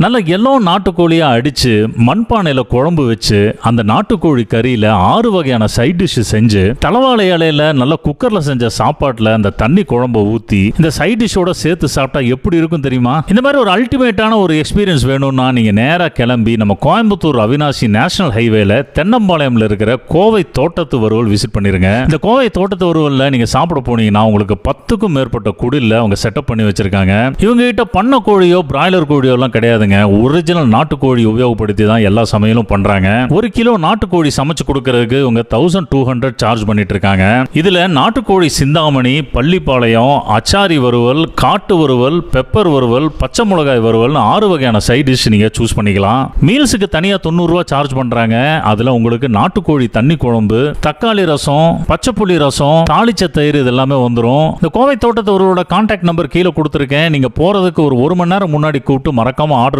நல்ல எல்லோ நாட்டுக்கோழியா அடிச்சு மண்பானையில குழம்பு வச்சு அந்த நாட்டுக்கோழி கறியில 6 வகையான சைட் டிஷ் செஞ்சு தலவாழை இலையில நல்ல குக்கர்ல செஞ்ச சாப்பாட்டுல அந்த தண்ணி குழம்பு ஊத்தி இந்த சைட் டிஷ்ஷோட சேர்த்து சாப்பிட்டா எப்படி இருக்கும் தெரியுமா? இந்த மாதிரி ஒரு அல்டிமேட்டான ஒரு எக்ஸ்பீரியன்ஸ் வேணும்னா நீங்க நேரா கிளம்பி நம்ம கோயம்புத்தூர் அவினாசி நேஷனல் ஹைவேல தென்னம்பாளையம்ல இருக்கிற கோவை தோட்டத்து வறுவல் விசிட் பண்ணிருங்க. இந்த கோவை தோட்டத்து வறுவல்ல நீங்க சாப்பிட போனீங்கன்னா உங்களுக்கு 10க்கும் மேற்பட்ட குடில்ல அவங்க செட்டப் பண்ணி வச்சிருக்காங்க. இவங்க கிட்ட பண்ண கோழியோ பிராய்லர் கோழியோ எல்லாம் கிடையாதுங்க. ஒரிஜினல் நாட்டுக்கோழி உபயோகப்படுத்தி தான் எல்லா சமையலும் பண்றாங்க. 1 கிலோ நாட்டுக்கோழி சமைச்சு கொடுக்கறதுக்கு இவங்க 1200 சார்ஜ் பண்ணிட்டு இருக்காங்க. இதுல நாட்டுக்கோழி சிந்தாமணி, பள்ளிப்பாளையம், அச்சாரி வறுவல், காட்டு வறுவல், பெப்பர் வறுவல், பச்சை மிளகாய் வறுவல் 6 வகையான சைட் டிஷ் நீங்க சூஸ் பண்ணிக்கலாம். மீல்ஸுக்கு தனியா 90 ரூபாய் சார்ஜ் பண்றாங்க. அதுல உங்களுக்கு நாட்டுக்கோழி தண்ணி குழம்பு, தக்காளி ரசம், பச்சை புளி ரசம், தாளிச்ச தயிர் இதெல்லாமே வந்துடும். இந்த கோவை தோட்டத்தவரோட கான்டாக்ட் நம்பர் கீழே கொடுத்துருக்கேன். நீங்க போறதுக்கு ஒரு 1 மணி நேரம் முன்னாடி கூப்பிட்டு மறக்காம ஆர்டர்